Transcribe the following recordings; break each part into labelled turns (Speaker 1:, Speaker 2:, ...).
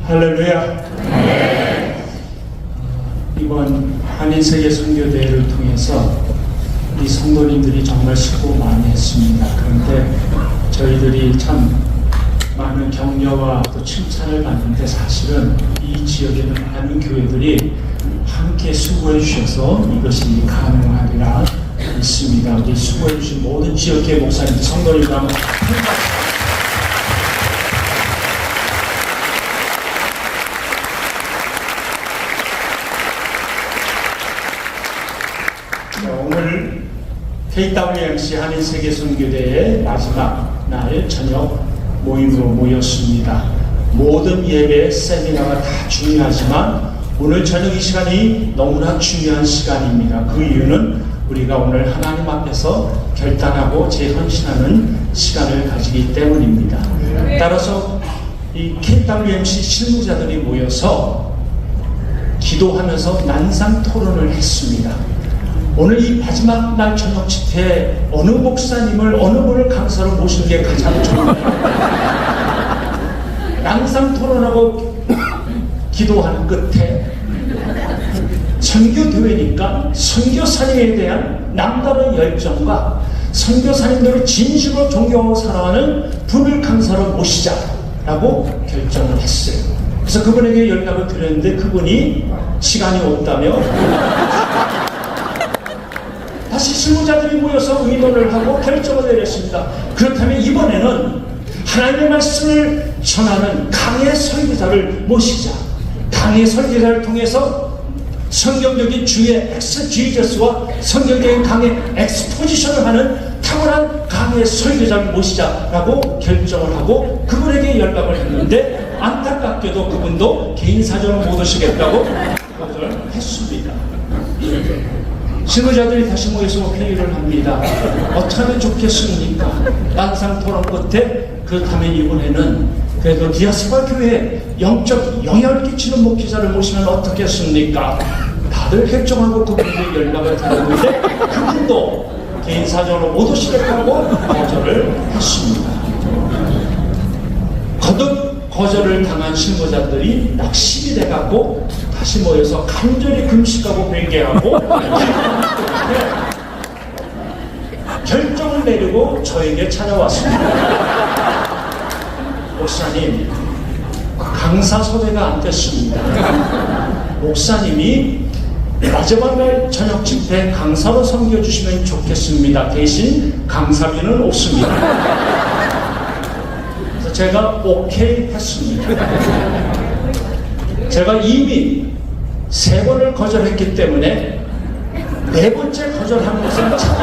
Speaker 1: 할렐루야. 이번 한인세계 선교대회를 통해서 우리 성도님들이 정말 수고 많이 했습니다. 그런데 저희들이 참 많은 격려와 또 칭찬을 받는데 사실은 이 지역에는 많은 교회들이 함께 수고해 주셔서 이것이 가능하리라 믿습니다. 우리 수고해 주신 모든 지역의 목사님들, 성도님들 한번 오늘 KWMC 한인세계선교대회 마지막 날 저녁 모임으로 모였습니다. 모든 예배, 세미나가 다 중요하지만 오늘 저녁 이 시간이 너무나 중요한 시간입니다. 그 이유는 우리가 오늘 하나님 앞에서 결단하고 재헌신하는 시간을 가지기 때문입니다. 따라서 이 KWMC 실무자들이 모여서 기도하면서 난상 토론을 했습니다. 오늘 이 마지막 날 저녁 집회에 어느 목사님을 어느 분을 강사로 모시는 게 가장 좋을까? 난상 토론하고 기도하는 끝에 선교대회니까 선교사님에 대한 남다른 열정과 선교사님들을 진심으로 존경하고 사랑하는 분을 강사로 모시자라고 결정을 했어요. 그래서 그분에게 연락을 드렸는데 그분이 시간이 없다며 다시 실무자들이 모여서 의논을 하고 결정을 내렸습니다. 그렇다면 이번에는 하나님의 말씀을 전하는 강의 설교자를 모시자. 강의 설교자를 통해서 성경적인 주의 엑스지저스와 성경적인 강의 엑스포지션을 하는 탁월한 강의 설교자를 모시자라고 결정을 하고 그분에게 연락을 했는데 안타깝게도 그분도 개인 사정을 못 오시겠다고 거절했습니다. 실무자들이 다시 모여서 회의를 합니다. 어떻게 하면 좋겠습니까? 난상 토론 끝에 그렇다면 이번에는 그래도 디아스포라 교회에 영적 영향을 끼치는 목회자를 모시면 어떻겠습니까? 다들 결정하고 그분에게 연락을 드렸는데 그분도 개인 사정으로 못 오시겠다고 거절을 했습니다. 거듭 거절을 당한 실무자들이 낙심이 돼갖고 다시 모여서 간절히 금식하고 회개하고 결정을 내리고 저에게 찾아왔습니다. 목사님, 강사 섭외가 안 됐습니다. 목사님이 마지막 날 저녁 집회 강사로 섬겨주시면 좋겠습니다. 대신 강사비는 없습니다. 그래서 제가 오케이 했습니다. 제가 이미 3번을 거절했기 때문에 4번째 거절하는 것은 참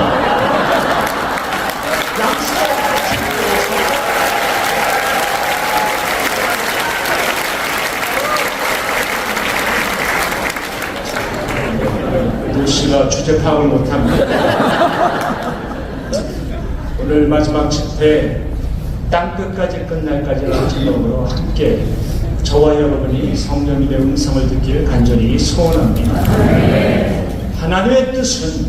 Speaker 1: 씨가 주제 파악을 못합니다. 오늘 마지막 집회 땅끝까지 끝날까지라는 제목으로 함께 저와 여러분이 성령님의 음성을 듣기를 간절히 소원합니다. 하나님의 뜻은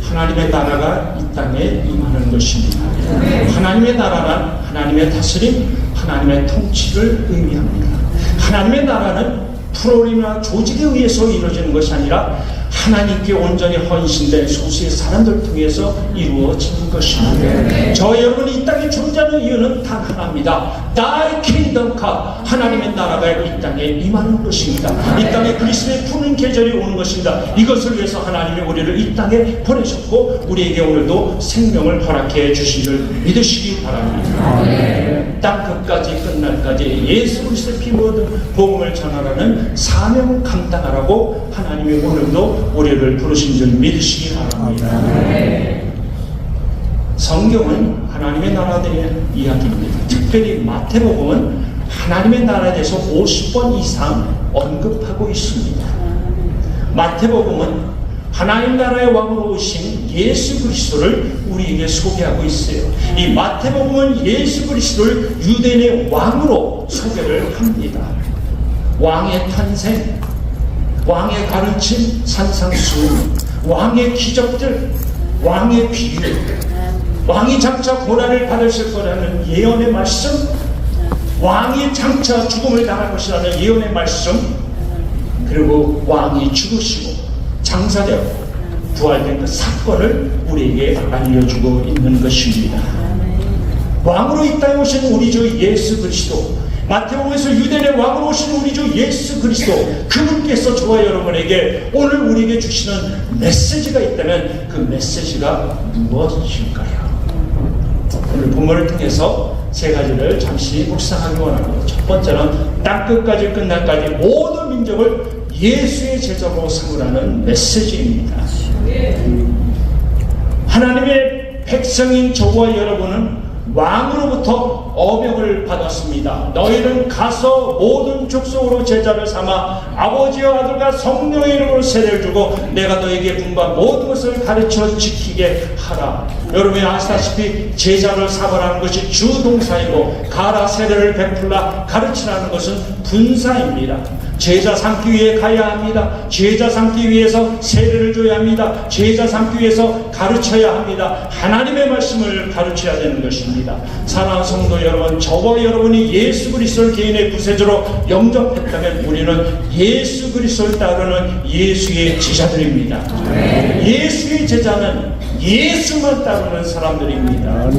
Speaker 1: 하나님의 나라가 이 땅에 임하는 것입니다. 하나님의 나라란 하나님의 다스림, 하나님의 통치를 의미합니다. 하나님의 나라는 프로그램이나 조직에 의해서 이루어지는 것이 아니라 하나님께 온전히 헌신된 소수의 사람들 통해서 이루어지는 것입니다. 저 여러분이 이 땅에 존재하는 이유는 단 하나입니다. Thy kingdom come. 하나님의 나라가 이 땅에 임하는 것입니다. 이 땅에 그리스도의 푸는 계절이 오는 것입니다. 이것을 위해서 하나님이 우리를 이 땅에 보내셨고 우리에게 오늘도 생명을 허락해 주시기를 믿으시기 바랍니다. 땅 끝까지 끝날까지 예수 그리스도의 피 묻은 복음을 전하라는 사명을 감당하라고 하나님이 오늘도 우리를 부르신 줄 믿으시기 바랍니다. 성경은 하나님의 나라에 대한 이야기입니다. 특별히 마태복음은 하나님의 나라에 대해서 50번 이상 언급하고 있습니다. 마태복음은 하나님 나라의 왕으로 오신 예수 그리스도를 우리에게 소개하고 있어요. 이 마태복음은 예수 그리스도를 유대인의 왕으로 소개를 합니다. 왕의 탄생, 왕의 가르침, 산상수훈, 왕의 기적들, 왕의 비유, 왕이 장차 고난을 받으실 거라는 예언의 말씀, 왕이 장차 죽음을 당할 것이라는 예언의 말씀, 그리고 왕이 죽으시고 장사되었고 부활된 그 사건을 우리에게 알려주고 있는 것입니다. 왕으로 이 땅에 오신 우리 주 예수 그리스도, 마태복음에서 유대인의 왕으로 오신 우리 주 예수 그리스도, 그분께서 저와 여러분에게 오늘 우리에게 주시는 메시지가 있다면 그 메시지가 무엇일까요? 오늘 본문을 통해서 세 가지를 잠시 묵상하기 원합니다. 첫 번째는 땅끝까지 끝날까지 모든 민족을 예수의 제자로 삼으라는 메시지입니다. 하나님의 백성인 저와 여러분은 왕으로부터 어명을 받았습니다. 너희는 가서 모든 족속으로 제자를 삼아 아버지와 아들과 성령의 이름으로 세례를 주고 내가 너에게 분부한 모든 것을 가르쳐 지키게 하라. 여러분이 아시다시피 제자를 삼으라는 것이 주동사이고 가라 세례를 베풀라 가르치라는 것은 분사입니다. 제자 삼기 위해 가야 합니다. 제자 삼기 위해서 세례를 줘야 합니다. 제자 삼기 위해서 가르쳐야 합니다. 하나님의 말씀을 가르쳐야 되는 것입니다. 사랑하는 성도 여러분, 저와 여러분이 예수 그리스도를 개인의 구세주로 영접했다면 우리는 예수 그리스도를 따르는 예수의 제자들입니다. 예수의 제자는 예수만 따르는 사람들입니다.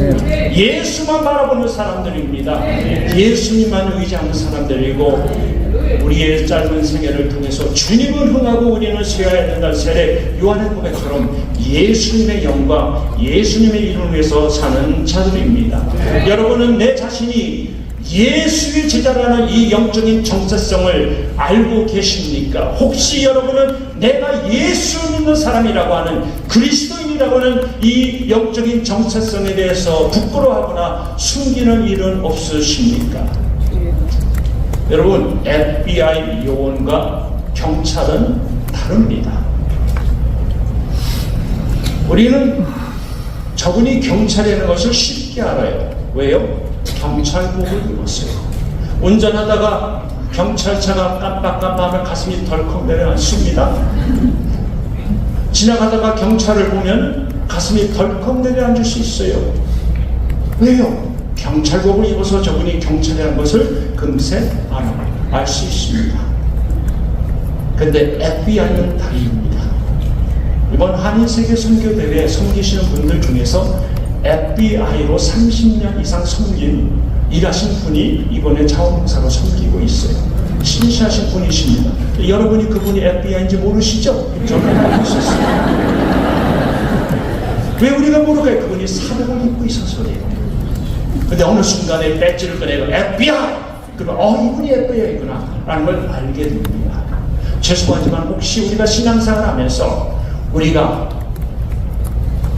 Speaker 1: 예수만 바라보는 사람들입니다. 예수님만 의지하는 사람들이고, 우리의 짧은 생애를 통해서 주님을 흥하고 우리는 쉬어야 된다는 세례 요한의 고백처럼 예수님의 영광, 예수님의 이름을 위해서 사는 자들입니다. 여러분은 내 자신이 예수의 제자라는 이 영적인 정체성을 알고 계십니까? 혹시 여러분은 내가 예수 믿는 사람이라고 하는, 그리스도인이라고 하는 이 영적인 정체성에 대해서 부끄러워하거나 숨기는 일은 없으십니까? 여러분, FBI 요원과 경찰은 다릅니다. 우리는 저분이 경찰이라는 것을 쉽게 알아요. 왜요? 경찰복을 입었어요. 운전하다가 경찰차가 깜빡깜빡하면 가슴이 덜컥 내려앉습니다. 지나가다가 경찰을 보면 가슴이 덜컥 내려앉을 수 있어요. 왜요? 경찰복을 입어서 저분이 경찰이라는 것을 금세 알 수 있습니다. 근데 FBI는 다릅니다. 이번 한인세계 선교대회에 섬기시는 분들 중에서 FBI로 30년 이상 섬긴 일하신 분이 이번에 자원봉사로 섬기고 있어요. 신시하신 분이십니다. 여러분이 그분이 FBI인지 모르시죠? 저는 알고 있었어요. 왜 우리가 모르게? 그분이 사복을 입고 있어서 그래요. 근데 어느 순간에 배지를 꺼내고 FBI! 그러면 이분이 FBI구나 라는 걸 알게 됩니다. 죄송하지만 혹시 우리가 신앙생활 하면서 우리가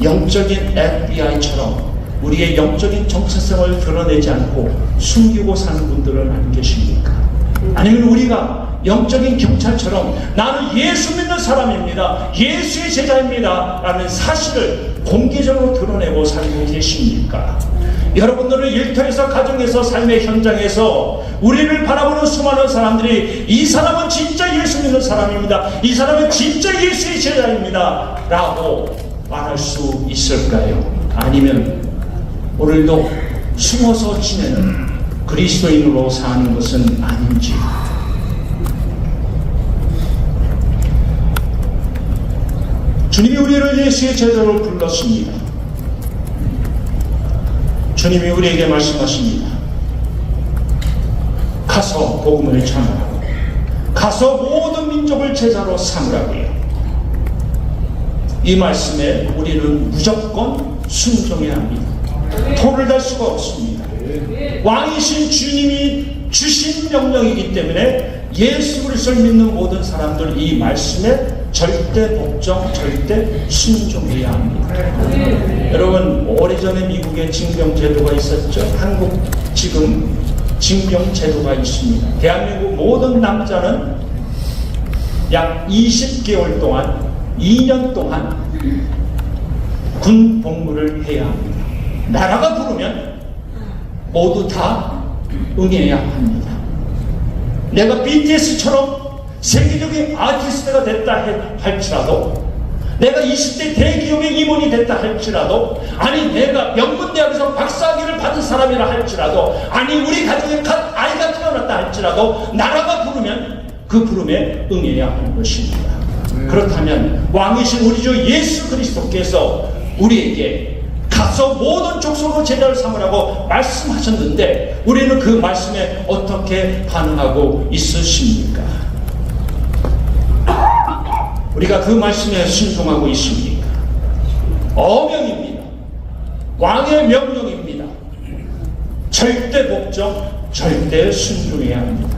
Speaker 1: 영적인 FBI처럼 우리의 영적인 정체성을 드러내지 않고 숨기고 사는 분들은 안 계십니까? 아니면 우리가 영적인 경찰처럼 나는 예수 믿는 사람입니다, 예수의 제자입니다 라는 사실을 공개적으로 드러내고 살고 계십니까? 여러분들은 일터에서, 가정에서, 삶의 현장에서 우리를 바라보는 수많은 사람들이 이 사람은 진짜 예수 믿는 사람입니다, 이 사람은 진짜 예수의 제자입니다 라고 말할 수 있을까요? 아니면 오늘도 숨어서 지내는 그리스도인으로 사는 것은 아닌지. 주님이 우리를 예수의 제자로 불렀습니다. 주님이 우리에게 말씀하십니다. 가서 복음을 전하라고, 가서 모든 민족을 제자로 삼으라고요. 이 말씀에 우리는 무조건 순종해야 합니다. 토를 달 수가 없습니다. 왕이신 주님이 주신 명령이기 때문에 예수 그리스도를 믿는 모든 사람들 이 말씀에 절대 복종, 절대 순종해야 합니다. 여러분, 오래전에 미국에 징병제도가 있었죠. 한국 지금 징병제도가 있습니다. 대한민국 모든 남자는 약 20개월 동안, 2년 동안 군 복무를 해야 합니다. 나라가 부르면 모두 다 응해야 합니다. 내가 BTS처럼 세계적인 아티스트가 됐다 할지라도
Speaker 2: 내가 20대 대기업의 임원이 됐다 할지라도, 아니 내가 명문대학에서 박사학위를 받은 사람이라 할지라도, 아니 우리 가정에 아이가 태어났다 할지라도 나라가 부르면 그 부름에 응해야 하는 것입니다. 그렇다면 왕이신 우리 주 예수 그리스도께서 우리에게 가서 모든 족속으로 제자를 삼으라고 말씀하셨는데 우리는 그 말씀에 어떻게 반응하고 있으십니까? 우리가 그 말씀에 순종하고 있습니까? 어명입니다. 왕의 명령입니다. 절대 복종, 절대 순종해야 합니다.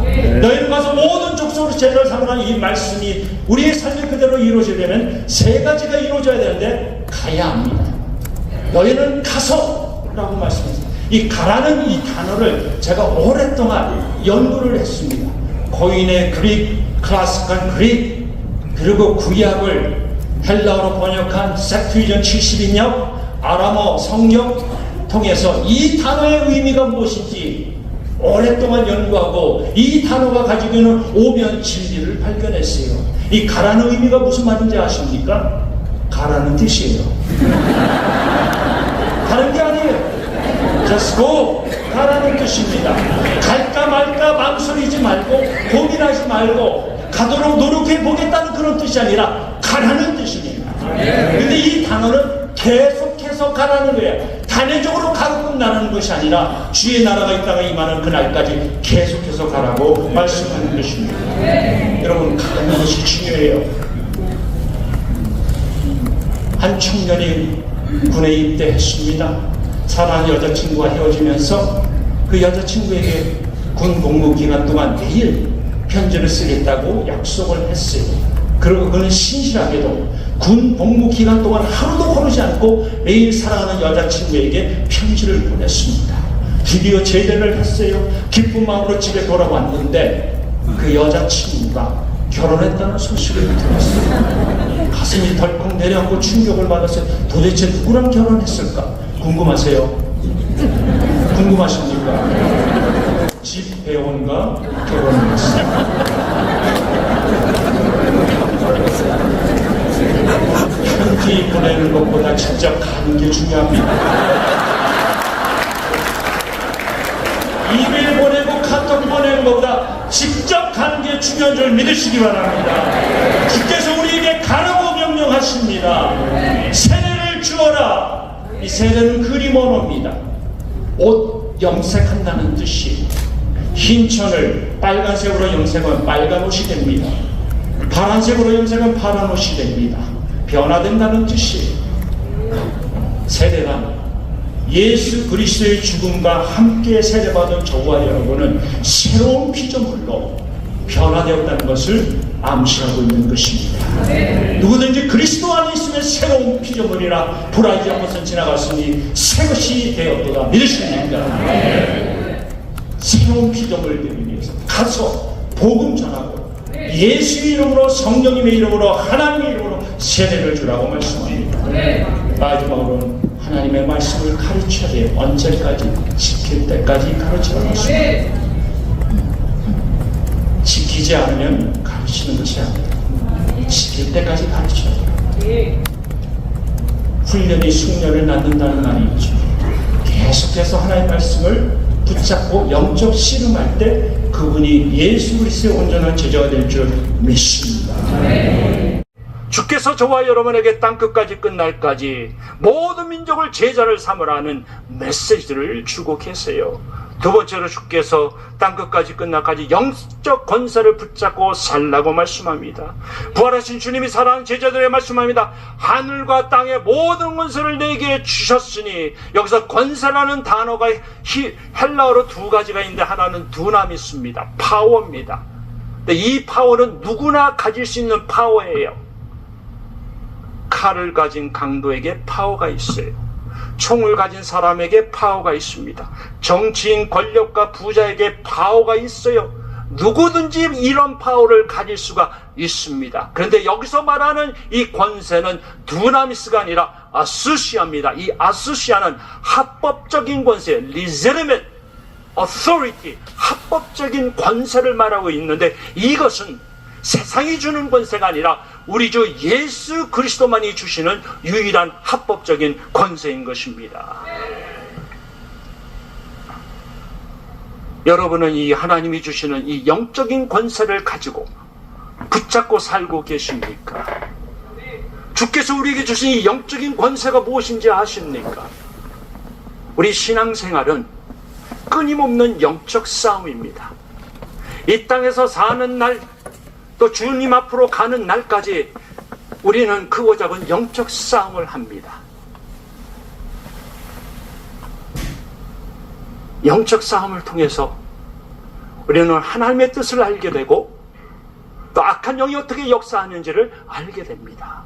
Speaker 2: 너희는 가서 모든 족속으로 제자를 삼으라는 이 말씀이 우리의 삶이 그대로 이루어지려면 세 가지가 이루어져야 되는데 가야 합니다. 너희는 가서 라고 말씀했습니다. 이 가라는 이 단어를 제가 오랫동안 연구를 했습니다. 고인의 그릭, 클래식한 그릭, 그리고 구약을 헬라어로 번역한 셉투이전 70인역, 아람어 성경 통해서 이 단어의 의미가 무엇인지 오랫동안 연구하고 이 단어가 가지고 있는 오면 진리를 발견했어요. 이 가라는 의미가 무슨 말인지 아십니까? 가라는 뜻이에요. 다른 게 아니에요. Just go. 가라는 뜻입니다. 갈까 말까 망설이지 말고 고민하지 말고 가도록 노력해 보겠다는 그런 뜻이 아니라 가라는 뜻입니다. 근데 이 단어는 계속해서 가라는 거예요. 단회적으로 가고 끝나는 것이 아니라 주의 나라가 이 땅에 임하는 그날까지 계속해서 가라고 말씀하는 것입니다. 여러분, 가는 것이 중요해요. 한 청년이 군에 입대했습니다. 사랑하는 여자친구와 헤어지면서 그 여자친구에게 군 복무 기간 동안 매일 편지를 쓰겠다고 약속을 했어요. 그리고 그는 신실하게도 군 복무 기간 동안 하루도 거르지 않고 매일 사랑하는 여자친구에게 편지를 보냈습니다. 드디어 제대를 했어요. 기쁜 마음으로 집에 돌아왔는데 그 여자친구가 결혼했다는 소식을 들었어요. 가슴이 덜컥 내려앉고 충격을 받았어요. 도대체 누구랑 결혼했을까? 궁금하세요? 궁금하십니까? 집배원과 결혼을 했어요. 편지 보내는 것보다 직접 가는 게 중요합니다. 이메일 보내고 카톡 보내는 것보다 직접 가는 게 중요한 줄 믿으시기 바랍니다. 주께서 우리에게 가라고 명령하십니다. 세례를 주어라. 이 세례는 그림 언어입니다. 옷 염색한다는 뜻이, 흰 천을 빨간색으로 염색하면 빨간 옷이 됩니다. 파란색으로 염색하면 파란 옷이 됩니다. 변화된다는 뜻이에요. 세례란 예수 그리스도의 죽음과 함께 세례받은 저와 여러분은 새로운 피조물로 변화되었다는 것을 암시하고 있는 것입니다. 누구든지 그리스도 안에 있으면 새로운 피조물이라 불알지 않은 것은 지나갔으니 새것이 되었도다. 믿으십니까? 새로운 피조물 되기 위해서 가서 복음 전하고 예수의 이름으로, 성령님의 이름으로, 하나님의 이름으로 세례를 주라고 말씀합니다. 마지막으로는 하나님의 말씀을 가르쳐야 돼요. 언제까지? 지킬 때까지 가르치라고 했습니다. 지키지 않으면 가르치는 것이 아닙니다. 지킬 때까지 가르쳐야 돼요. 훈련이 숙련을 낳는다는 말이 있죠. 계속해서 하나님의 말씀을 붙잡고 영적 씨름할 때 그분이 예수 그리스도의 온전한 제자가 될 줄 믿습니다. 주께서 저와 여러분에게 땅끝까지 끝날까지 모든 민족을 제자를 삼으라는 메시지를 주고 계세요. 두 번째로 주께서 땅끝까지 끝날까지 영적 권세를 붙잡고 살라고 말씀합니다. 부활하신 주님이 살아가는 제자들에게 말씀합니다. 하늘과 땅의 모든 권세를 내게 주셨으니, 여기서 권세라는 단어가 헬라어로 두 가지가 있는데 하나는 두나미스입니다. 파워입니다. 근데 이 파워는 누구나 가질 수 있는 파워예요. 칼을 가진 강도에게 파워가 있어요. 총을 가진 사람에게 파워가 있습니다. 정치인, 권력가, 부자에게 파워가 있어요. 누구든지 이런 파워를 가질 수가 있습니다. 그런데 여기서 말하는 이 권세는 두나미스가 아니라 아수시아입니다. 이 아수시아는 합법적인 권세, legitimate authority, 합법적인 권세를 말하고 있는데, 이것은 세상이 주는 권세가 아니라 우리 주 예수 그리스도만이 주시는 유일한 합법적인 권세인 것입니다. 여러분은 이 하나님이 주시는 이 영적인 권세를 가지고 붙잡고 살고 계십니까? 주께서 우리에게 주신 이 영적인 권세가 무엇인지 아십니까? 우리 신앙생활은 끊임없는 영적 싸움입니다. 이 땅에서 사는 날, 또 주님 앞으로 가는 날까지 우리는 크고 작은 영적 싸움을 합니다. 영적 싸움을 통해서 우리는 하나님의 뜻을 알게 되고 또 악한 영이 어떻게 역사하는지를 알게 됩니다.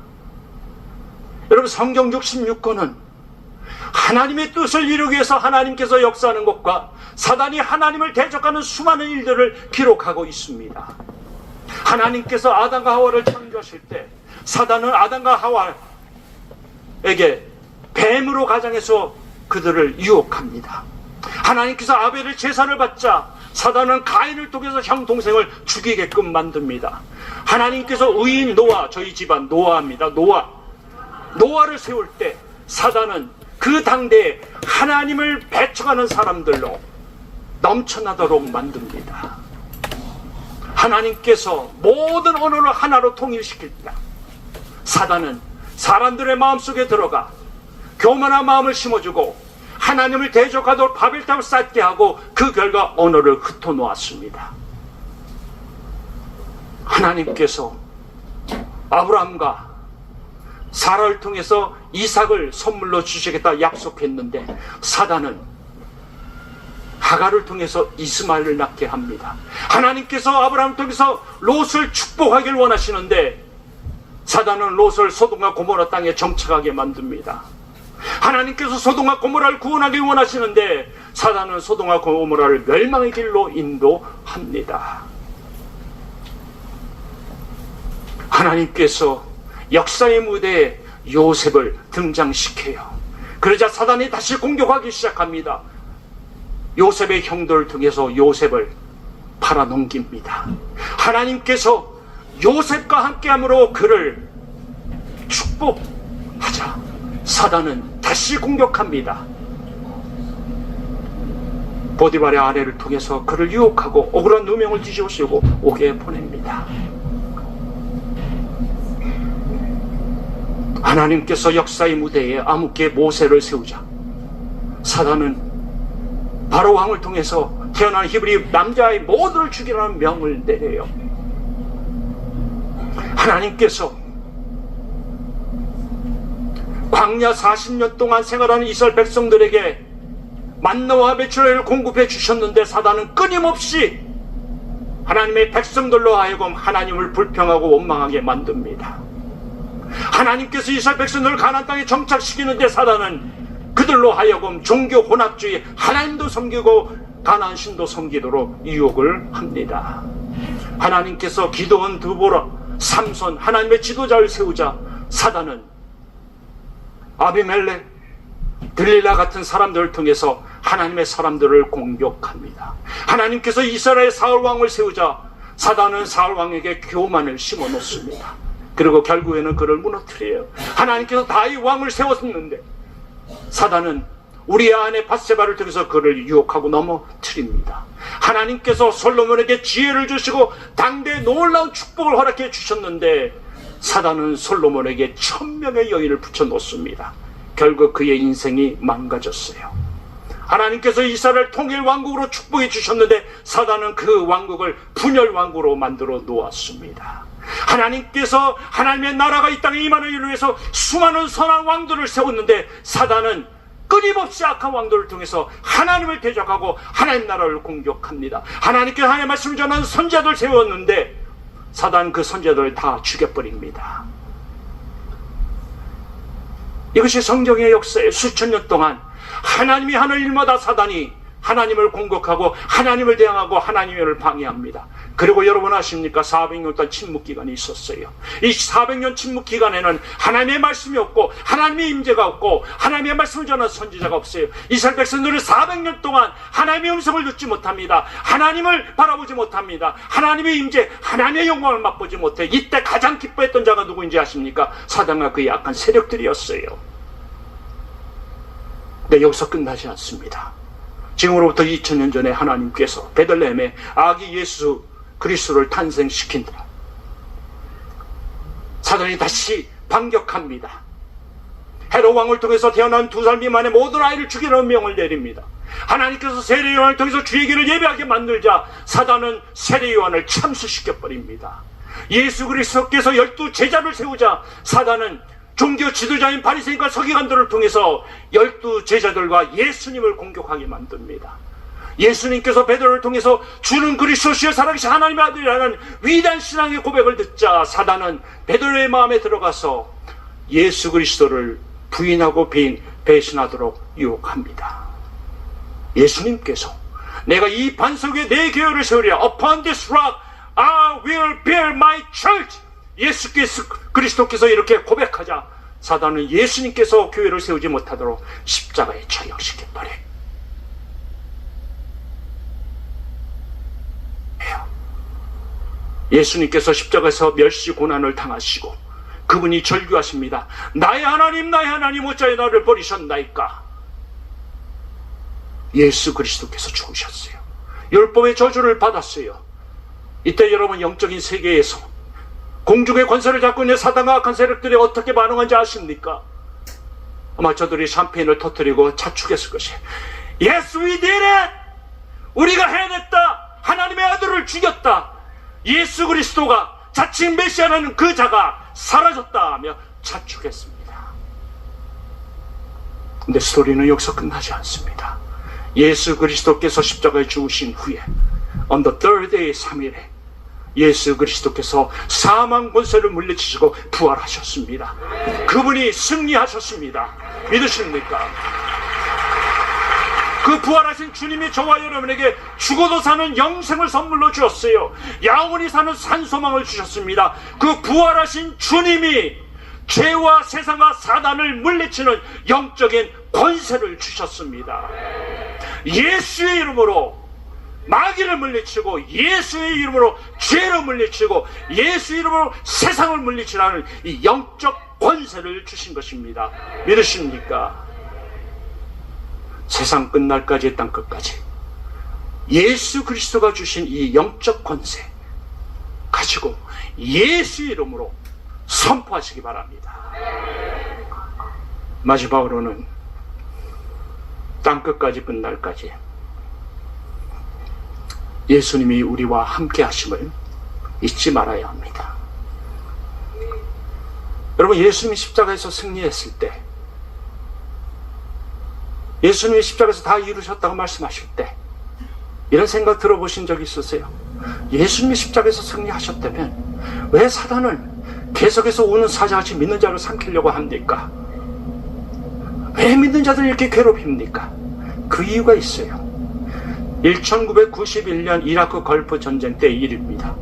Speaker 2: 여러분, 성경 66권은 하나님의 뜻을 이루기 위해서 하나님께서 역사하는 것과 사단이 하나님을 대적하는 수많은 일들을 기록하고 있습니다. 하나님께서 아담과 하와를 창조하실 때 사단은 아담과 하와에게 뱀으로 가장해서 그들을 유혹합니다. 하나님께서 아벨의 제사를 받자 사단은 가인을 통해서 형 동생을 죽이게끔 만듭니다. 하나님께서 의인 노아, 저희 집안 노아입니다. 노아를 세울 때 사단은 그 당대에 하나님을 배척하는 사람들로 넘쳐나도록 만듭니다. 하나님께서 모든 언어를 하나로 통일시킬 때 사단은 사람들의 마음속에 들어가 교만한 마음을 심어주고 하나님을 대적하도록 바벨탑을 쌓게 하고 그 결과 언어를 흩어놓았습니다. 하나님께서 아브라함과 사라를 통해서 이삭을 선물로 주시겠다 약속했는데 사단은 하갈을 통해서 이스마엘을 낳게 합니다. 하나님께서 아브라함을 통해서 롯을 축복하길 원하시는데 사단은 롯을 소돔과 고모라 땅에 정착하게 만듭니다. 하나님께서 소돔과 고모라를 구원하길 원하시는데 사단은 소돔과 고모라를 멸망의 길로 인도합니다. 하나님께서 역사의 무대에 요셉을 등장시켜요. 그러자 사단이 다시 공격하기 시작합니다. 요셉의 형들을 통해서 요셉을 팔아넘깁니다. 하나님께서 요셉과 함께함으로 그를 축복하자 사단은 다시 공격합니다. 보디발의 아내를 통해서 그를 유혹하고 억울한 누명을 뒤집으시고 옥에 보냅니다. 하나님께서 역사의 무대에 암흑기의 모세를 세우자 사단은 바로 왕을 통해서 태어난 히브리 남자의 모두를 죽이라는 명을 내려요. 하나님께서 광야 40년 동안 생활하는 이스라엘 백성들에게 만나와 메추라를 공급해 주셨는데 사단은 끊임없이 하나님의 백성들로 하여금 하나님을 불평하고 원망하게 만듭니다. 하나님께서 이스라엘 백성들을 가나안 땅에 정착시키는데 사단은 그들로 하여금 종교 혼합주의, 하나님도 섬기고 가나안 신도 섬기도록 유혹을 합니다. 하나님께서 기드온, 드보라, 삼손, 하나님의 지도자를 세우자 사단은 아비멜렉, 들릴라 같은 사람들을 통해서 하나님의 사람들을 공격합니다. 하나님께서 이스라엘 사울 왕을 세우자 사단은 사울 왕에게 교만을 심어 놓습니다. 그리고 결국에는 그를 무너뜨려요. 하나님께서 다윗 왕을 세웠는데 사단은 우리 아내 밧세바를 통해서 그를 유혹하고 넘어뜨립니다. 하나님께서 솔로몬에게 지혜를 주시고 당대에 놀라운 축복을 허락해 주셨는데 사단은 솔로몬에게 1000명의 여인을 붙여놓습니다. 결국 그의 인생이 망가졌어요. 하나님께서 이스라엘 통일 왕국으로 축복해 주셨는데 사단은 그 왕국을 분열 왕국으로 만들어 놓았습니다. 하나님께서 하나님의 나라가 이 땅에 임하는 일을 위해서 수많은 선한 왕들을 세웠는데 사단은 끊임없이 악한 왕들을 통해서 하나님을 대적하고 하나님 나라를 공격합니다. 하나님께서 하나님의 말씀을 전하는 선지자들 세웠는데 사단 그 선지자들을 다 죽여버립니다. 이것이 성경의 역사에 수천 년 동안 하나님이 하는 일마다 사단이 하나님을 공격하고 하나님을 대항하고 하나님을 방해합니다. 그리고 여러분 아십니까? 400년 동안 침묵기간이 있었어요. 이 400년 침묵기간에는 하나님의 말씀이 없고 하나님의 임재가 없고 하나님의 말씀을 전하는 선지자가 없어요. 이스라엘 백성들은 400년 동안 하나님의 음성을 듣지 못합니다. 하나님을 바라보지 못합니다. 하나님의 임재, 하나님의 영광을 맛보지 못해. 이때 가장 기뻐했던 자가 누구인지 아십니까? 사단과 그의 악한 세력들이었어요. 근데 여기서 끝나지 않습니다. 지금으로부터 2000년 전에 하나님께서 베들레헴에 아기 예수 그리스도를 탄생시킨다. 사단이 다시 반격합니다. 헤롯 왕을 통해서 태어난 2살 미만의 모든 아이를 죽이라는 명을 내립니다. 하나님께서 세례 요한을 통해서 주의 길을 예배하게 만들자 사단은 세례 요한을 참수시켜버립니다. 예수 그리스도께서 12제자를 세우자 사단은 종교 지도자인 바리새인과 서기관들을 통해서 12제자들과 예수님을 공격하게 만듭니다. 예수님께서 베드로를 통해서 주는 그리스도시여 살아계신 하나님의 아들이라는 위대한 신앙의 고백을 듣자 사단은 베드로의 마음에 들어가서 예수 그리스도를 부인하고 배신하도록 유혹합니다. 예수님께서 내가 이 반석 위에 내 교회를 세우리라. Upon this rock I will build my church. 예수께서 그리스도께서 이렇게 고백하자 사단은 예수님께서 교회를 세우지 못하도록 십자가에 처형시켜버려요. 예수님께서 십자가에서 멸시 고난을 당하시고 그분이 절규하십니다. 나의 하나님 어찌하여 나를 버리셨나이까. 예수 그리스도께서 죽으셨어요. 율법의 저주를 받았어요. 이때 여러분 영적인 세계에서 공중의 권세를 잡고 있는 사단과 악한 세력들이 어떻게 반응한지 아십니까? 아마 저들이 샴페인을 터뜨리고 자축했을 것이에요. Yes, we did it! 우리가 해냈다! 하나님의 아들을 죽였다! 예수 그리스도가 자칭 메시아라는 그 자가 사라졌다 하며 자축했습니다. 근데 스토리는 여기서 끝나지 않습니다. 예수 그리스도께서 십자가에 죽으신 후에 on the third day 3일에 예수 그리스도께서 사망 권세를 물리치시고 부활하셨습니다. 그분이 승리하셨습니다. 믿으십니까? 그 부활하신 주님이 저와 여러분에게 죽어도 사는 영생을 선물로 주었어요. 영원히 사는 산소망을 주셨습니다. 그 부활하신 주님이 죄와 세상과 사단을 물리치는 영적인 권세를 주셨습니다. 예수의 이름으로 마귀를 물리치고 예수의 이름으로 죄를 물리치고 예수의 이름으로 세상을 물리치라는 이 영적 권세를 주신 것입니다. 믿으십니까? 세상 끝날까지 땅 끝까지 예수 그리스도가 주신 이 영적 권세 가지고 예수 이름으로 선포하시기 바랍니다. 마지막으로는 땅 끝까지 끝날까지 예수님이 우리와 함께 하심을 잊지 말아야 합니다. 여러분, 예수님이 십자가에서 승리했을 때, 예수님이 십자가에서 다 이루셨다고 말씀하실 때 이런 생각 들어보신 적 있으세요? 예수님이 십자가에서 승리하셨다면 왜 사단을 계속해서 우는 사자같이 믿는 자를 삼키려고 합니까? 왜 믿는 자들을 이렇게 괴롭힙니까? 그 이유가 있어요. 1991년 이라크 걸프 전쟁 때 일입니다.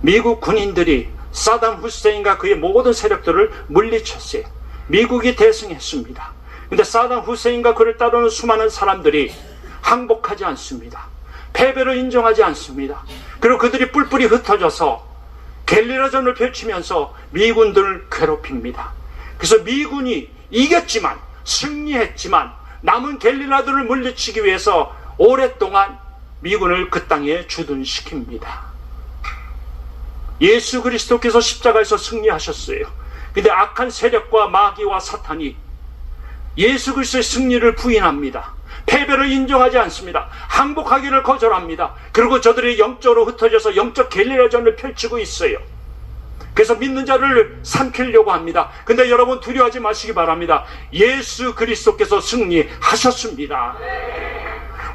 Speaker 2: 미국 군인들이 사담 후세인과 그의 모든 세력들을 물리쳤어요. 미국이 대승했습니다. 근데 사담 후세인과 그를 따르는 수많은 사람들이 항복하지 않습니다. 패배를 인정하지 않습니다. 그리고 그들이 뿔뿔이 흩어져서 게릴라전을 펼치면서 미군들을 괴롭힙니다. 그래서 미군이 이겼지만, 승리했지만 남은 게릴라들을 물리치기 위해서 오랫동안 미군을 그 땅에 주둔시킵니다. 예수 그리스도께서 십자가에서 승리하셨어요. 근데 악한 세력과 마귀와 사탄이 예수 그리스도의 승리를 부인합니다. 패배를 인정하지 않습니다. 항복하기를 거절합니다. 그리고 저들이 영적으로 흩어져서 영적 게릴라전을 펼치고 있어요. 그래서 믿는 자를 삼키려고 합니다. 근데 여러분 두려워하지 마시기 바랍니다. 예수 그리스도께서 승리하셨습니다.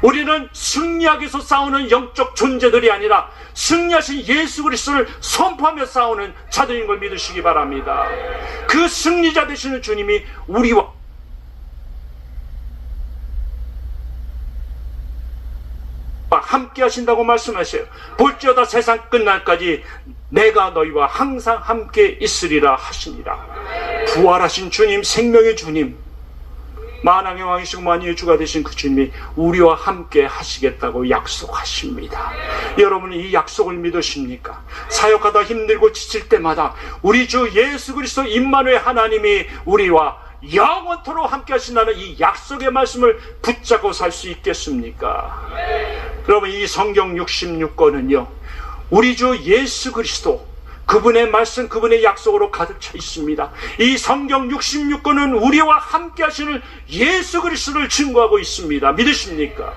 Speaker 2: 우리는 승리하기 위해서 싸우는 영적 존재들이 아니라 승리하신 예수 그리스도를 선포하며 싸우는 자들인 걸 믿으시기 바랍니다. 그 승리자 되시는 주님이 우리와 함께 하신다고 말씀하세요. 볼지어다 세상 끝날까지 내가 너희와 항상 함께 있으리라 하시니라. 부활하신 주님, 생명의 주님, 만왕의 왕이시고 만유의 주가 되신 그 주님이 우리와 함께 하시겠다고 약속하십니다. 여러분, 이 약속을 믿으십니까? 사역하다 힘들고 지칠 때마다 우리 주 예수 그리스도 임마누엘 하나님이 우리와 영원토록 함께 하신다는 이 약속의 말씀을 붙잡고 살 수 있겠습니까? 여러분, 이 성경 66권은요, 우리 주 예수 그리스도, 그분의 말씀, 그분의 약속으로 가득 차 있습니다. 이 성경 66권은 우리와 함께 하시는 예수 그리스도를 증거하고 있습니다. 믿으십니까?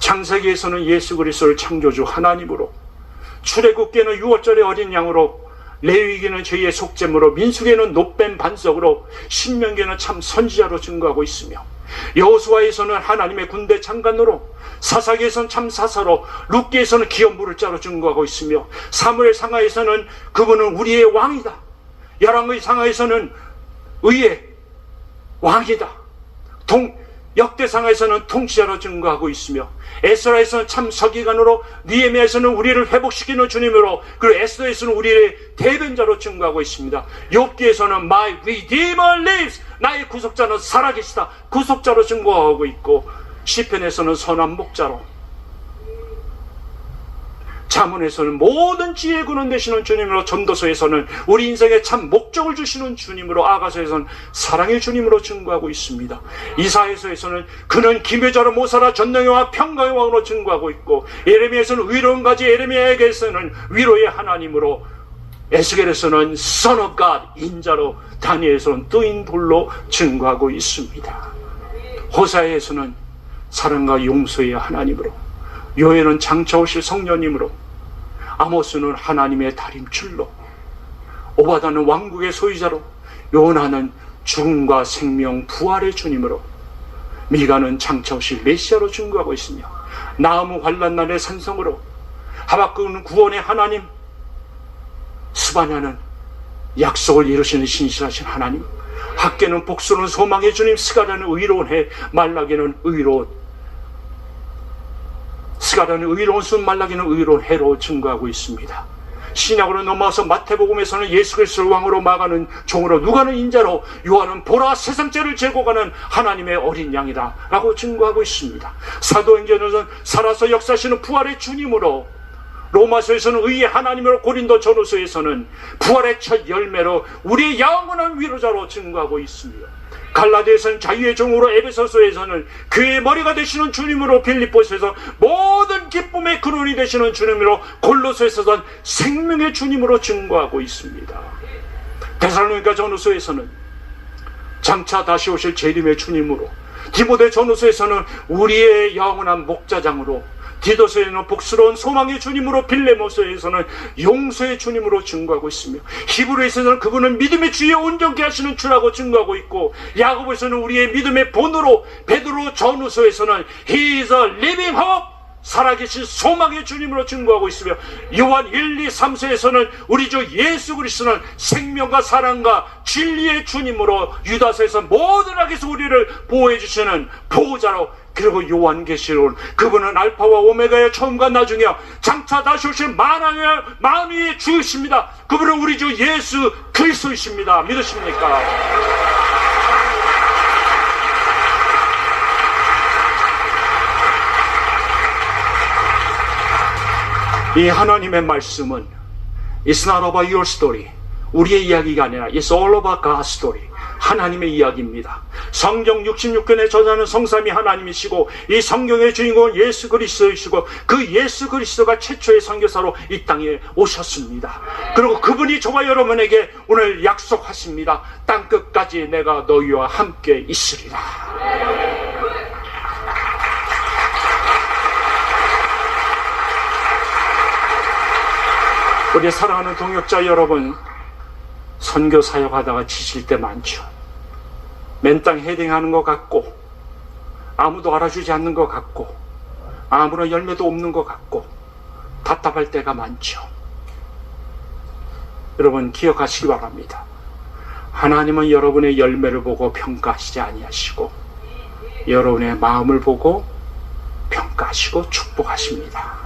Speaker 2: 창세기에서는 예수 그리스도를 창조주 하나님으로, 출애굽기에는 6월절의 어린 양으로, 레위기는 죄의 속죄물로, 민수기에는 놋뱀 반석으로, 신명기에는 참 선지자로 증거하고 있으며, 여호수아에서는 하나님의 군대 장관으로, 사사기에서는 참 사사로, 룻기에서는 기업 물을 자로 증거하고 있으며, 사무엘 상하에서는 그분은 우리의 왕이다, 열왕의 상하에서는 의의 왕이다, 역대상하에서는 통치자로 증거하고 있으며, 에스라에서는 참 서기관으로, 느헤미야에서는 우리를 회복시키는 주님으로, 그리고 에스더에서는 우리의 대변자로 증거하고 있습니다. 욥기에서는 My Redeemer lives, 나의 구속자는 살아계시다, 구속자로 증거하고 있고, 시편에서는 선한 목자로, 자문에서는 모든 지혜의 근원 되시는 주님으로, 전도서에서는 우리 인생에 참 목적을 주시는 주님으로, 아가서에서는 사랑의 주님으로 증거하고 있습니다. 이사야서에서는 그는 기묘자로 모사라 전능의 왕 평강의 왕으로 증거하고 있고, 예레미야에서는 위로운 가지 에레미야에게서는 위로의 하나님으로, 에스겔에서는 Son of God 인자로, 다니엘에서는 뜨인 돌로 증거하고 있습니다. 호사야에서는 사랑과 용서의 하나님으로, 요엘은 장차 오실 성령님으로, 아모스는 하나님의 다림줄로, 오바다는 왕국의 소유자로, 요나는 죽음과 생명 부활의 주님으로, 미가는 장차 오실 메시아로 증거하고 있으며, 나음은 환난날의 산성으로, 하박국은 구원의 하나님, 스바냐는 약속을 이루시는 신실하신 하나님, 학계는 복수는 소망의 주님, 스가랴는 의로운 해, 말라기는 스가랴는 의로운 순, 말라기는 의로운 해로 증거하고 있습니다. 신약으로 넘어와서 마태복음에서는 예수 그리스도를 왕으로 막아는 종으로, 누가는 인자로, 요한은 보라 세상 죄를 재고 가는 하나님의 어린 양이다 라고 증거하고 있습니다. 사도행전에서는 살아서 역사하시는 부활의 주님으로, 로마서에서는 의의 하나님으로, 고린도 전후서에서는 부활의 첫 열매로 우리의 영원한 위로자로 증거하고 있습니다. 갈라디아에서는 자유의 종으로, 에베소서에서는 그의 머리가 되시는 주님으로, 빌립보서에서 모든 기쁨의 근원이 되시는 주님으로, 골로새에서는 생명의 주님으로 증거하고 있습니다. 데살로니가 전후서에서는 장차 다시 오실 재림의 주님으로, 디모데 전후서에서는 우리의 영원한 목자장으로, 디도서에는 복스러운 소망의 주님으로, 빌레모서에서는 용서의 주님으로 증거하고 있으며, 히브리서에서는 그분은 믿음의 주에 온전케 하시는 주라고 증거하고 있고, 야고보에서는 우리의 믿음의 본으로, 베드로 전후서에서는 He is a living hope, 살아계신 소망의 주님으로 증거하고 있으며, 요한 1, 2, 3서에서는 우리 주 예수 그리스도는 생명과 사랑과 진리의 주님으로, 유다서에서 모든 악에서 우리를 보호해 주시는 보호자로, 그리고 요한계시록은 그분은 알파와 오메가의 처음과 나중이야, 장차 다시 오실 만유의 주이십니다. 그분은 우리 주 예수 그리스도이십니다. 믿으십니까? 이 하나님의 말씀은 It's not about your story, 우리의 이야기가 아니라 It's all about God's story, 하나님의 이야기입니다. 성경 66권의 저자는 성삼위 하나님이시고, 이 성경의 주인공은 예수 그리스도이시고, 그 예수 그리스도가 최초의 선교사로 이 땅에 오셨습니다. 그리고 그분이 저와 여러분에게 오늘 약속하십니다. 땅끝까지 내가 너희와 함께 있으리라. 우리 사랑하는 동역자 여러분, 선교 사역하다가 지칠 때 많죠. 맨땅 헤딩하는 것 같고, 아무도 알아주지 않는 것 같고, 아무런 열매도 없는 것 같고, 답답할 때가 많죠. 여러분 기억하시기 바랍니다. 하나님은 여러분의 열매를 보고 평가하시지 아니하시고, 여러분의 마음을 보고 평가하시고 축복하십니다.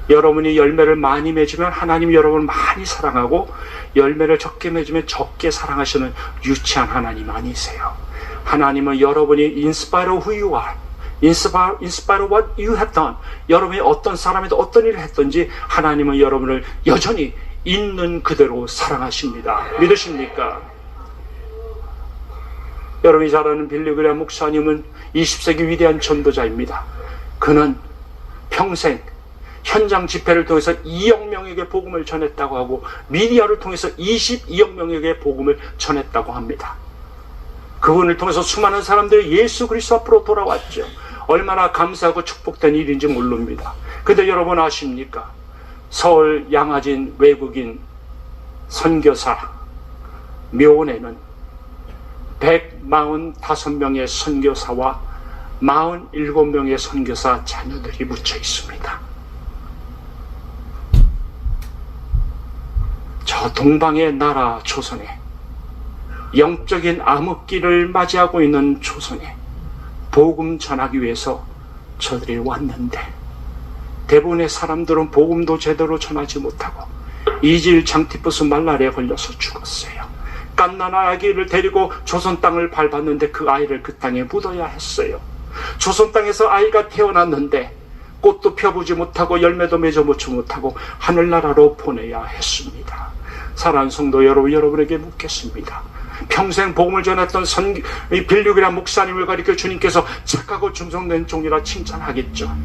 Speaker 2: 여러분이 열매를 많이 맺으면 하나님이 여러분을 많이 사랑하고, 열매를 적게 맺으면 적게 사랑하시는 유치한 하나님 아니세요. 하나님은 여러분이 in spite of who you are, in spite of what you have done, 여러분이 어떤 사람이든 어떤 일을 했든지 하나님은 여러분을 여전히 있는 그대로 사랑하십니다. 믿으십니까? 여러분이 잘 아는 빌리 그레이엄 목사님은 20세기 위대한 전도자입니다. 그는 평생 현장 집회를 통해서 2억 명에게 복음을 전했다고 하고, 미디어를 통해서 22억 명에게 복음을 전했다고 합니다. 그분을 통해서 수많은 사람들이 예수 그리스도 앞으로 돌아왔죠. 얼마나 감사하고 축복된 일인지 모릅니다. 근데 여러분 아십니까? 서울 양화진 외국인 선교사 묘원에는 145명의 선교사와 47명의 선교사 자녀들이 묻혀 있습니다. 저 동방의 나라 조선에, 영적인 암흑기를 맞이하고 있는 조선에 복음 전하기 위해서 저들이 왔는데, 대부분의 사람들은 복음도 제대로 전하지 못하고 이질 장티푸스 말라리아에 걸려서 죽었어요. 갓난 아기를 데리고 조선 땅을 밟았는데 그 아이를 그 땅에 묻어야 했어요. 조선 땅에서 아이가 태어났는데 꽃도 펴보지 못하고 열매도 맺어보지 못하고 하늘나라로 보내야 했습니다. 사랑하는 성도 여러분, 여러분에게 묻겠습니다. 평생 복음을 전했던 빌리 그레이엄 목사님을 가리켜 주님께서 착하고 충성된 종이라 칭찬하겠죠.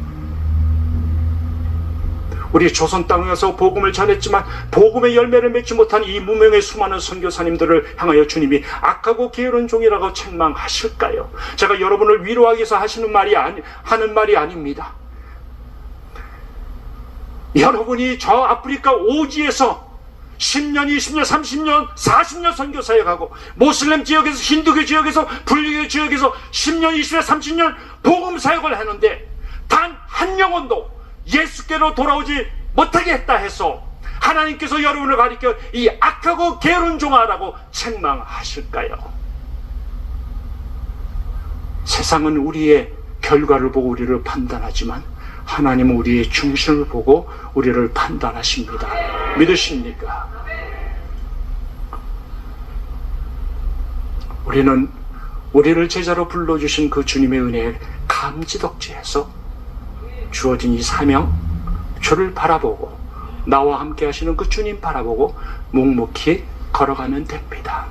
Speaker 2: 우리 조선 땅에서 복음을 전했지만 복음의 열매를 맺지 못한 이 무명의 수많은 선교사님들을 향하여 주님이 악하고 게으른 종이라고 책망하실까요? 제가 여러분을 위로하기 위해서 하는 말이 아닙니다. 여러분이 저 아프리카 오지에서 10년, 20년, 30년, 40년 선교사에 가고, 모슬렘 지역에서, 힌두교 지역에서, 불교교 지역에서 10년, 20년, 30년 복음 사역을 하는데 단 한 영혼도 예수께로 돌아오지 못하게 했다 해서 하나님께서 여러분을 가리켜 이 악하고 게으른 종아라고 책망하실까요? 세상은 우리의 결과를 보고 우리를 판단하지만 하나님은 우리의 중심을 보고 우리를 판단하십니다. 믿으십니까? 우리는 우리를 제자로 불러주신 그 주님의 은혜에 감지덕지해서 주어진 이 사명, 주를 바라보고 나와 함께 하시는 그 주님 바라보고 묵묵히 걸어가면 됩니다.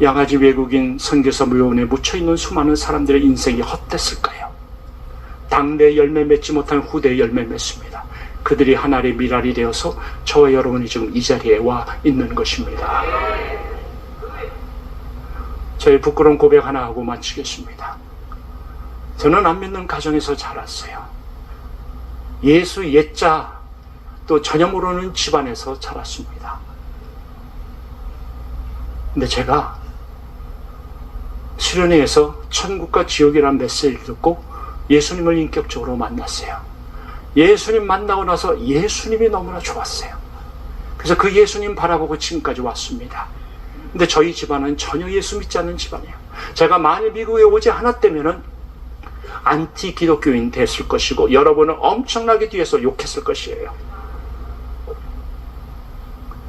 Speaker 2: 양아지 외국인 선교사 묘원에 묻혀있는 수많은 사람들의 인생이 헛됐을까요? 당대의 열매 맺지 못한 후대의 열매 맺습니다. 그들이 하나의 미랄이 되어서 저와 여러분이 지금 이 자리에 와 있는 것입니다. 저희 부끄러운 고백 하나 하고 마치겠습니다. 저는 안 믿는 가정에서 자랐어요. 예수 옛자 또 전혀 모르는 집안에서 자랐습니다. 근데 제가 수련회에서 천국과 지옥이라는 메시지를 듣고 예수님을 인격적으로 만났어요. 예수님 만나고 나서 예수님이 너무나 좋았어요. 그래서 그 예수님 바라보고 지금까지 왔습니다. 근데 저희 집안은 전혀 예수 믿지 않는 집안이에요. 제가 만일 미국에 오지 않았다면은 안티 기독교인 됐을 것이고 여러분은 엄청나게 뒤에서 욕했을 것이에요.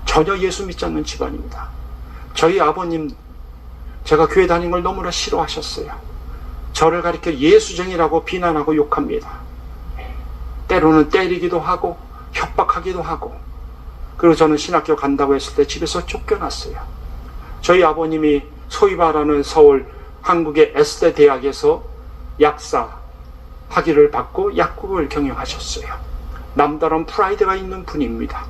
Speaker 2: 전혀 예수 믿지 않는 집안입니다. 저희 아버님, 제가 교회 다니는 걸 너무나 싫어하셨어요. 저를 가리켜 예수쟁이라고 비난하고 욕합니다. 때로는 때리기도 하고 협박하기도 하고, 그리고 저는 신학교 간다고 했을 때 집에서 쫓겨났어요. 저희 아버님이 소위 말하는 서울 한국의 에스테 대학에서 약사 학위를 받고 약국을 경영하셨어요. 남다른 프라이드가 있는 분입니다.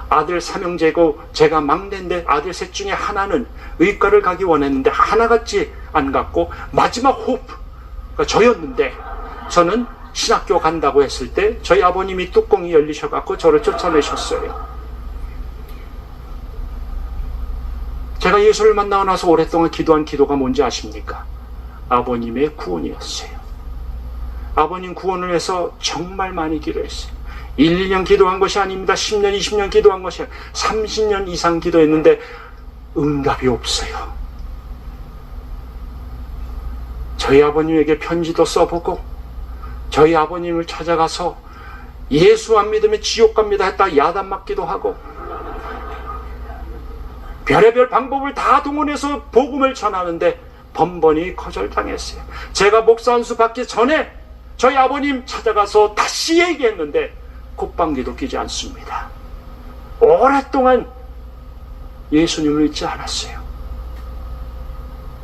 Speaker 2: 아들 삼형제고 제가 막내인데 아들 셋 중에 하나는 의과를 가기 원했는데 하나같이 안 갔고 마지막 호프가 저였는데, 저는 신학교 간다고 했을 때 저희 아버님이 뚜껑이 열리셔갖고 저를 쫓아내셨어요. 제가 예수를 만나고 나서 오랫동안 기도한 기도가 뭔지 아십니까? 아버님의 구원이었어요. 아버님 구원을 위해서 정말 많이 기도했어요. 1, 2년 기도한 것이 아닙니다. 10년, 20년 기도한 것이 아니라 30년 이상 기도했는데 응답이 없어요. 저희 아버님에게 편지도 써보고 저희 아버님을 찾아가서 예수 안 믿으면 지옥 갑니다 했다 야단 맞기도 하고 별의별 방법을 다 동원해서 복음을 전하는데 번번이 거절당했어요. 제가 목사 안수 받기 전에 저희 아버님 찾아가서 다시 얘기했는데 콧방귀도 끼지 않습니다. 오랫동안 예수님을 믿지 않았어요.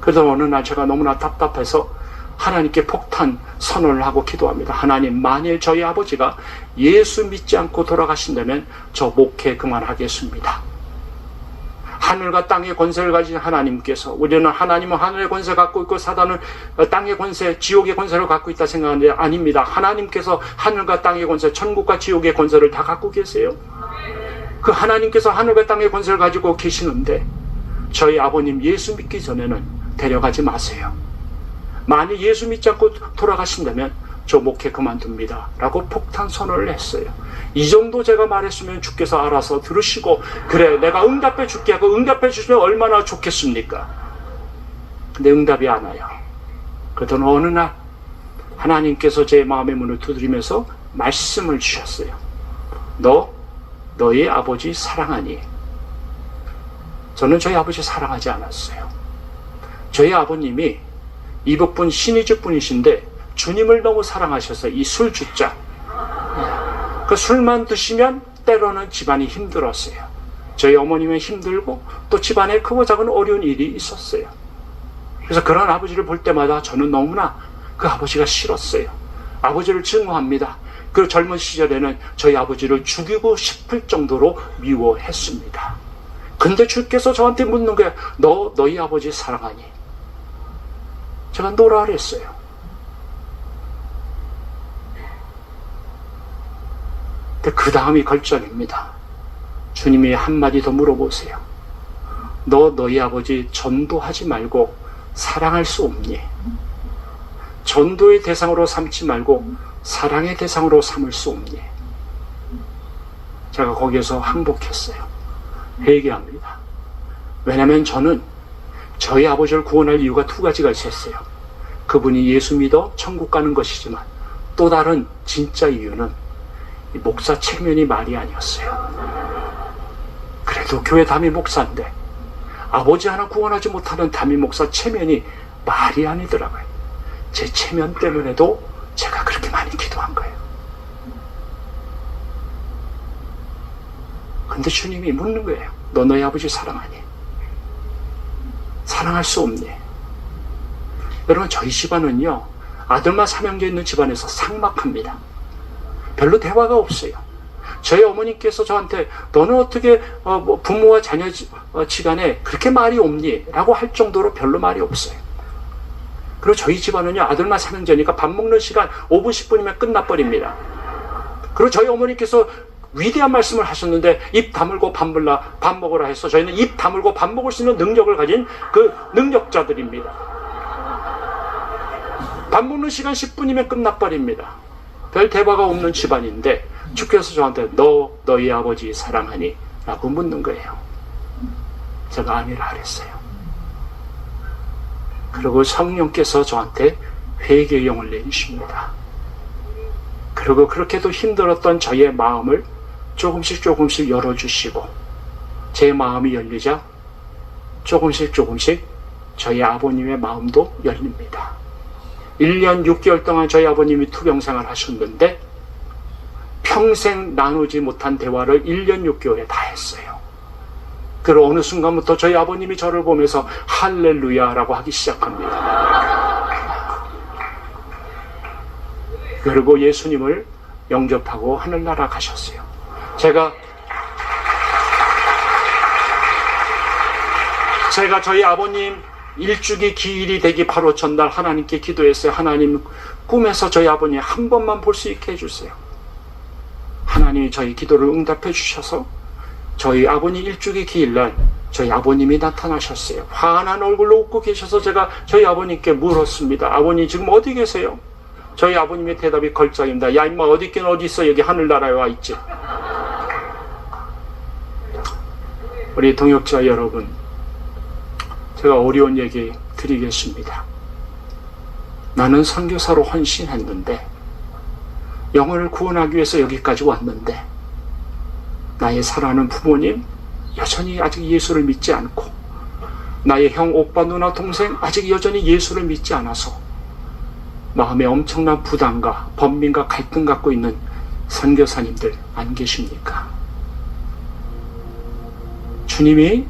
Speaker 2: 그러다 어느 날 제가 너무나 답답해서 하나님께 폭탄 선언을 하고 기도합니다. 하나님, 만일 저희 아버지가 예수 믿지 않고 돌아가신다면 저 목회 그만하겠습니다. 하늘과 땅의 권세를 가진 하나님께서, 우리는 하나님은 하늘의 권세 갖고 있고 사단은 땅의 권세, 지옥의 권세를 갖고 있다 생각하는데 아닙니다. 하나님께서 하늘과 땅의 권세, 천국과 지옥의 권세를 다 갖고 계세요. 그 하나님께서 하늘과 땅의 권세를 가지고 계시는데 저희 아버님 예수 믿기 전에는 데려가지 마세요. 만일 예수 믿지 않고 돌아가신다면 저 목회 그만둡니다 라고 폭탄 선언을 했어요. 이 정도 제가 말했으면 주께서 알아서 들으시고 그래 내가 응답해 줄게 하고 응답해 주시면 얼마나 좋겠습니까? 근데 응답이 안 와요. 그러던 어느 날 하나님께서 제 마음의 문을 두드리면서 말씀을 주셨어요. 너희 아버지 사랑하니? 저는 저희 아버지 사랑하지 않았어요. 저희 아버님이 이북분 신의주 분이신데 주님을 너무 사랑하셔서 이 술주자, 그 술만 드시면 때로는 집안이 힘들었어요. 저희 어머님은 힘들고 또 집안에 크고 작은 어려운 일이 있었어요. 그래서 그런 아버지를 볼 때마다 저는 너무나 그 아버지가 싫었어요. 아버지를 증오합니다. 그 젊은 시절에는 저희 아버지를 죽이고 싶을 정도로 미워했습니다. 근데 주께서 저한테 묻는 거예요. 너희 아버지 사랑하니? 제가 노라 그랬어요. 근데 그 다음이 걸정입니다. 주님이 한마디 더 물어보세요. 너희 아버지 전도하지 말고 사랑할 수 없니? 전도의 대상으로 삼지 말고 사랑의 대상으로 삼을 수 없니? 제가 거기에서 항복했어요. 회개합니다. 왜냐하면 저는 저희 아버지를 구원할 이유가 두 가지가 있었어요. 그분이 예수 믿어 천국 가는 것이지만 또 다른 진짜 이유는 이 목사 체면이 말이 아니었어요. 그래도 교회 담임 목사인데 아버지 하나 구원하지 못하는 담임 목사 체면이 말이 아니더라고요. 제 체면 때문에도 제가 그렇게 많이 기도한 거예요. 근데 주님이 묻는 거예요. 너희 아버지 사랑하니? 사랑할 수 없니? 여러분, 저희 집안은요, 아들만 삼형제 있는 집안에서 삭막합니다. 별로 대화가 없어요. 저희 어머니께서 저한테 너는 어떻게 부모와 자녀 지간에 그렇게 말이 없니? 라고 할 정도로 별로 말이 없어요. 그리고 저희 집안은요, 아들만 삼형제니까 밥 먹는 시간 5분 10분이면 끝나버립니다. 그리고 저희 어머니께서 위대한 말씀을 하셨는데 입 다물고 밥 먹으라 해서 저희는 입 다물고 밥 먹을 수 있는 능력을 가진 그 능력자들입니다. 밥 먹는 시간 10분이면 끝나버립니다. 별 대화가 없는 집안인데 주께서 저한테 너희 아버지 사랑하니? 라고 묻는 거예요. 제가 아니라 그랬어요. 그리고 성령께서 저한테 회개의 영을 내주십니다. 그리고 그렇게도 힘들었던 저의 마음을 조금씩 열어주시고 제 마음이 열리자 조금씩 저희 아버님의 마음도 열립니다. 1년 6개월 동안 저희 아버님이 투병생활 하셨는데 평생 나누지 못한 대화를 1년 6개월에 다 했어요. 그리고 어느 순간부터 저희 아버님이 저를 보면서 할렐루야라고 하기 시작합니다. 그리고 예수님을 영접하고 하늘나라 가셨어요. 제가 저희 아버님 일주기 기일이 되기 바로 전날 하나님께 기도했어요. 하나님, 꿈에서 저희 아버님 한 번만 볼 수 있게 해주세요. 하나님이 저희 기도를 응답해 주셔서 저희 아버님 일주기 기일날 저희 아버님이 나타나셨어요. 환한 얼굴로 웃고 계셔서 제가 저희 아버님께 물었습니다. 아버님 지금 어디 계세요? 저희 아버님의 대답이 걸작입니다. 야 임마, 어디 있긴 어디 있어. 여기 하늘나라에 와 있지. 우리 동역자 여러분, 제가 어려운 얘기 드리겠습니다. 나는 선교사로 헌신했는데, 영혼을 구원하기 위해서 여기까지 왔는데, 나의 사랑하는 부모님 여전히 아직 예수를 믿지 않고, 나의 형, 오빠, 누나, 동생 아직 여전히 예수를 믿지 않아서 마음에 엄청난 부담과 번민과 갈등 갖고 있는 선교사님들 안 계십니까? 주님이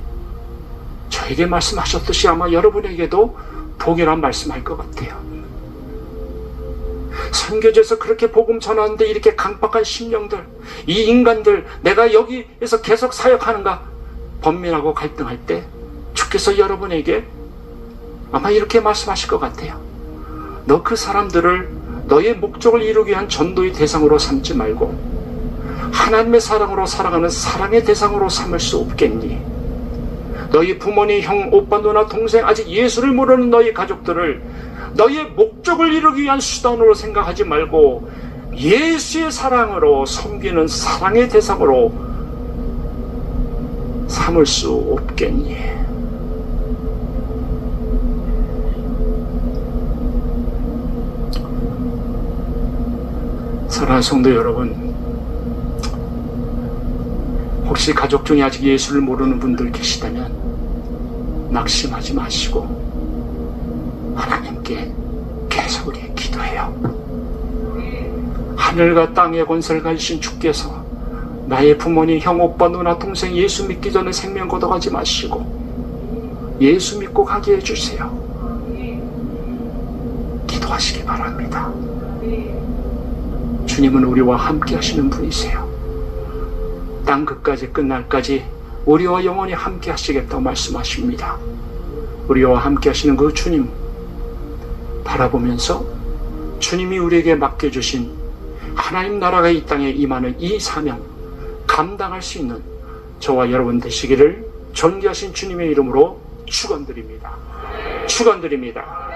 Speaker 2: 저에게 말씀하셨듯이 아마 여러분에게도 복이란 말씀할 것 같아요. 선교지에서 그렇게 복음 전하는데 이렇게 강박한 심령들, 이 인간들, 내가 여기에서 계속 사역하는가 번민하고 갈등할 때 주께서 여러분에게 아마 이렇게 말씀하실 것 같아요. 너 그 사람들을 너의 목적을 이루기 위한 전도의 대상으로 삼지 말고 하나님의 사랑으로 살아가는 사랑의 대상으로 삼을 수 없겠니? 너희 부모님, 형, 오빠, 누나, 동생 아직 예수를 모르는 너희 가족들을 너의 목적을 이루기 위한 수단으로 생각하지 말고 예수의 사랑으로 섬기는 사랑의 대상으로 삼을 수 없겠니? 사랑하는 성도 여러분, 혹시 가족 중에 아직 예수를 모르는 분들 계시다면 낙심하지 마시고 하나님께 계속 우리 기도해요. 하늘과 땅의 권세를 가지신 주께서 나의 부모님, 형, 오빠, 누나, 동생 예수 믿기 전에 생명 걷어가지 마시고 예수 믿고 가게 해주세요. 기도하시기 바랍니다. 주님은 우리와 함께 하시는 분이세요. 땅 끝까지 끝날까지 우리와 영원히 함께 하시겠다고 말씀하십니다. 우리와 함께 하시는 그 주님 바라보면서 주님이 우리에게 맡겨주신 하나님 나라가 이 땅에 임하는 이 사명 감당할 수 있는 저와 여러분 되시기를 존귀하신 주님의 이름으로 축원드립니다. 축원드립니다.